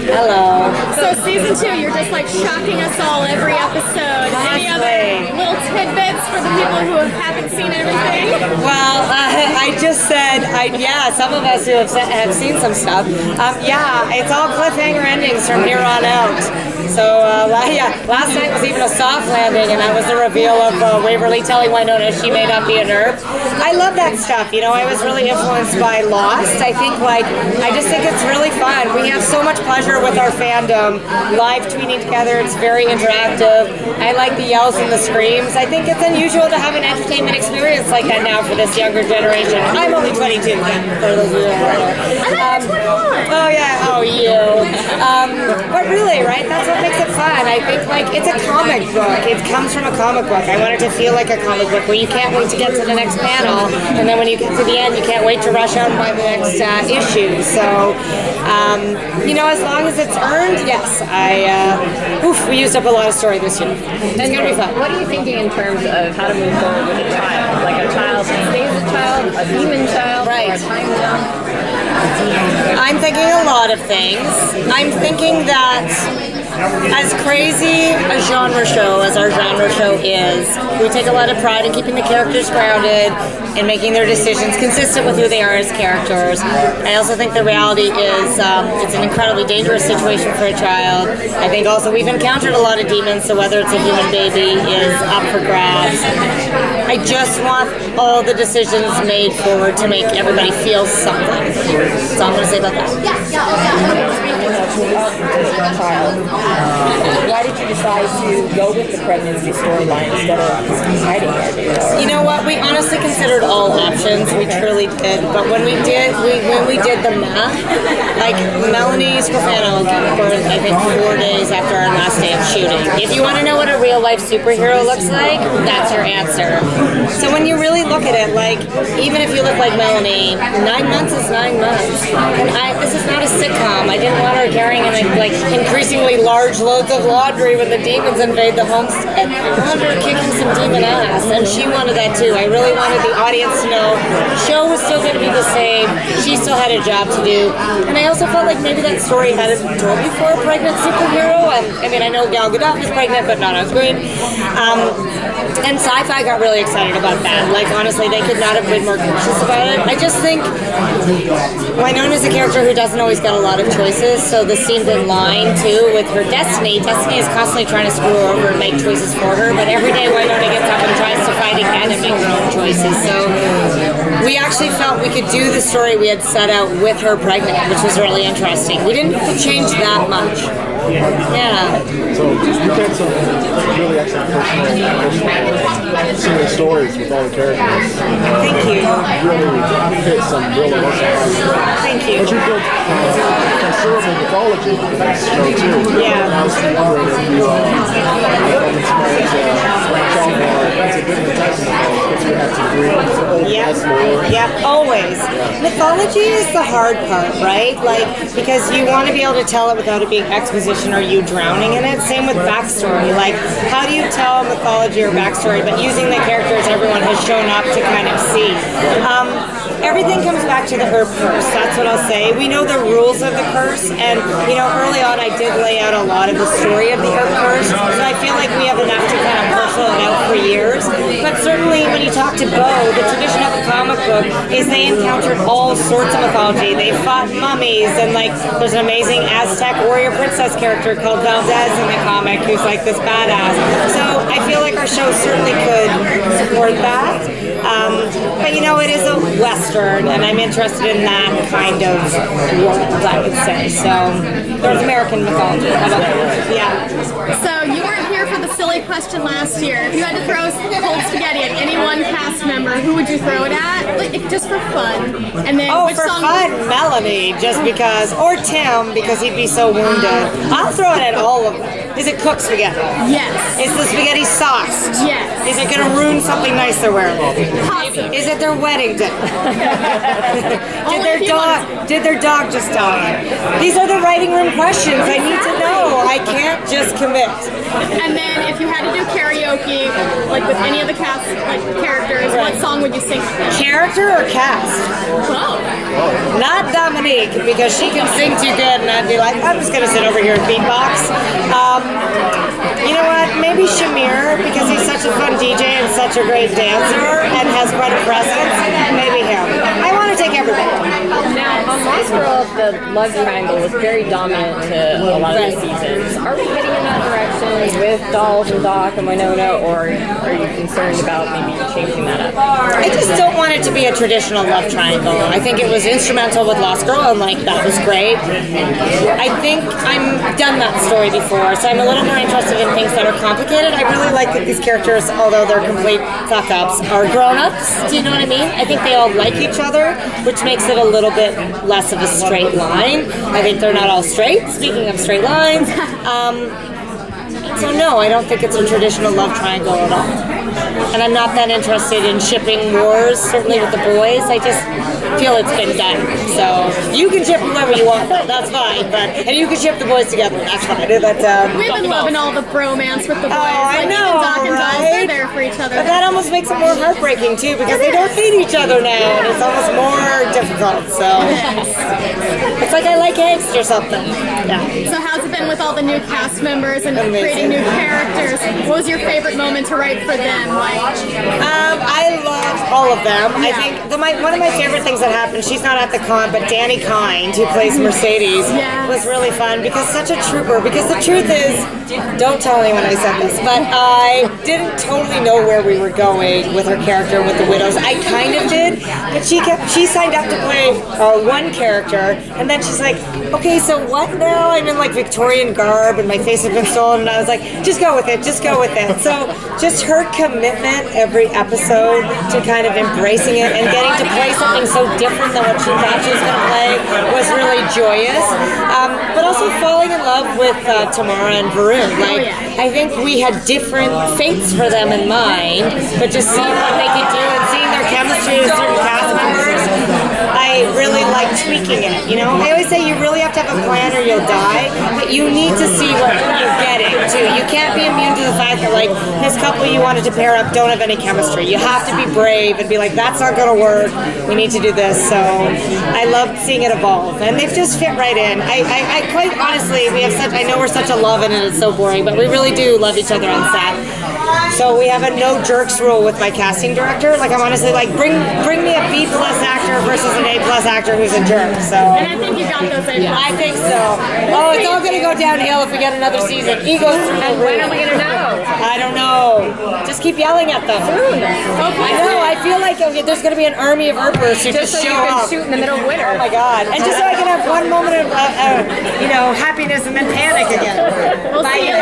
Hello. So season 2, you're just like shocking us all every episode. Any other little tidbits for the people who haven't seen everything? Well, I just said, some of us who have seen some stuff. It's all cliffhanger endings from here on out. So, last night was even a soft landing, and that was the reveal of Waverly telling Winona she may not be an EARP. I love that stuff. You know, I was really influenced by Lost. I just think it's really fun. We have so much pleasure with our fandom, live tweeting together. It's very interactive. I like the yells and the screams. I think it's unusual to have an entertainment experience like that now for this younger generation. I'm only 22, for those of you who don't know. I'm 21. Oh, yeah. Oh, you. But really, right? That's what makes it fun. I think, it's a comic book. It comes from a comic book. I want it to feel like a comic book where you can't wait to get to the next panel, and then when you get to the end, you can't wait to rush out and buy the next issue. So, as long as it's earned, yes. We used up a lot of story this year. It's going to be fun. What are you thinking in terms of how to move forward with a child? Like a child that stays a child, a demon child, right. or a time jump? I'm thinking a lot of things. I'm thinking that as crazy a genre show as our genre show is, we take a lot of pride in keeping the characters grounded and making their decisions consistent with who they are as characters. I also think the reality is it's an incredibly dangerous situation for a child. I think also we've encountered a lot of demons, so whether it's a human baby is up for grabs. I just want all the decisions made forward to make everybody feel something. That's all I'm going to say about that. Why did you decide to go with the pregnancy storyline instead of hiding it? You know what? We honestly considered all options. We truly did. But when we did the math, like Melanie Scrofano gave birth, I think 4 days after our last day of shooting. If you want to know what a real life superhero looks like, that's your answer. So when you really look at it, even if you look like Melanie, 9 months is 9 months. And this is not a sitcom. I didn't want her carrying increasingly large loads of laundry when the demons invade the homestead. I wanted her kicking some demon ass, and she wanted that too. I really wanted the audience to know the show was still going to be the same. She still had a job to do. And I also felt like maybe that story hadn't been told before, a pregnant superhero. I know Gal Gadot was pregnant, but not on screen. And Sci-Fi got really excited about that. Honestly, they could not have been more cautious about it. I just think Wynonna's a character who doesn't always get a lot of choices, so this seemed in line, too, with her destiny. Destiny is constantly trying to screw her over and make choices for her, but every day Wynonna gets up and tries to fight again and make her own choices. So we actually felt we could do the story we had set out with her pregnant, which was really interesting. We didn't have to change that much. Yeah. So you get some really excellent personal similar stories with all the characters. Thank you. Really hit some real emotional. Thank you. But you built considerable mythology in this show too. Yeah. And I was wondering if you inspired into different types of mythology, but you have to agree with old past lore. Yep, always. Mythology is the hard part, right? Because you want to be able to tell it without it being exposition or you drowning in it. Same with backstory. How do you tell mythology or backstory, but using the characters everyone has shown up to kind of see? Everything comes back to the herb curse. That's what I'll say. We know the rules of the curse, and early on I did lay out a lot of the story of the herb curse, so I feel like we have enough to kind of parcel it out for years. But certainly when you talk to Bo, the tradition of the comic book is they encountered all sorts of mythology. They fought mummies, and there's an amazing Aztec warrior princess character called Valdez in the comic who's this badass. So I feel like our show certainly could support that. But it is a Western, and I'm interested in that kind of world, I would say. So North American mythology. How about that? Yeah. So you weren't here for the silly question last year. If you had to throw cold spaghetti at any one cast member, who would you throw it at? Just for fun. And then which for song fun, Melanie, just because, or Tim, because he'd be so wounded. I'll throw it at all of them. Is it cooked spaghetti? Yes. Is the spaghetti sauced? Yes. Is it going to ruin something nice they're wearing? Possibly. Is it their wedding day? Did their dog just die? These are the writing room questions. I need to know. I can't just commit. And then if you had to do karaoke, like with any of the cast like characters, what song would you sing with them? Character or cast? Whoa. Not Dominique, because she can sing too good, and I'd be like, I'm just gonna sit over here and beatbox. You know what? Maybe Shamir, because he's such a fun DJ and such a great dancer and has quite a presence. Maybe him. I want to take everybody. Now, on Lost Girl, the love triangle was very dominant to a lot of the seasons. Are we heading in that direction with Dolls and Doc and Winona, or are you concerned about maybe changing that up? I just don't want it to be a traditional love triangle. I think it was instrumental with Lost Girl, and like that was great. I think I've done that story before, so I'm a little more interested in things that are complicated. I really like that these characters, although they're complete fuck-ups, are grown-ups. Do you know what I mean? I think they all like each other, which makes it a little bit less of a straight line. I think they're not all straight, speaking of straight lines. So no, I don't think it's a traditional love triangle at all. And I'm not that interested in shipping wars, certainly with the boys. I just feel it's been done. So you can ship whoever you want, that's fine. And you can ship the boys together, that's fine. We've been loving all the bromance with the boys. I like know, even Doc and Dolls, right? they're there for each other. But that almost makes it more heartbreaking too, because they don't hate each other now, and it's almost more difficult. So it's like I like angst or something. Yeah. So how's it been with all the new cast members and Amazing. creating new characters? What was your favorite moment to write for them? I love all of them. I think one of my favorite things that happened, she's not at the con, but Danny Kind, who plays Mercedes, was really fun because such a trooper. Because the truth is, don't tell anyone I said this, but I didn't totally know where we were going with her character with the widows. I kind of did, but she signed up to play one character, and then she's like, okay, so what now? I'm in like Victorian garb, and my face has been stolen, and I was like, just go with it, just go with it. So just her commitment every episode to kind of embracing it and getting to play something so different than what she thought she was going to play was really joyous. But also falling in love with Tamara and Varun. Like, I think we had different fates for them in mind, but just seeing what they could do and seeing their chemistry with certain cast members, I really like tweaking it, you know? I always say you really have to have a plan or you'll die, but you need to see what you're getting too. You can't be immune to the fact that like this couple you wanted to pair up don't have any chemistry. You have to be brave and be like, that's not gonna work, we need to do this. So I loved seeing it evolve, and they've just fit right in. I quite honestly, I know we're such a love and it's so boring, but we really do love each other on set. So we have a no jerks rule with my casting director. Like I'm honestly like, bring me a B+ actor versus an A+ actor who's a jerk. So. And I think you got those A+. I think so. Oh, it's all gonna go downhill if we get another season. Egos through the roof. When are we gonna know? I don't know. Just keep yelling at them. Soon. I know. I feel like there's gonna be an army of Earpers who just so show you can up. shoot in the middle of winter. Oh my God! And just so I can have one moment of happiness and then panic again. We'll see you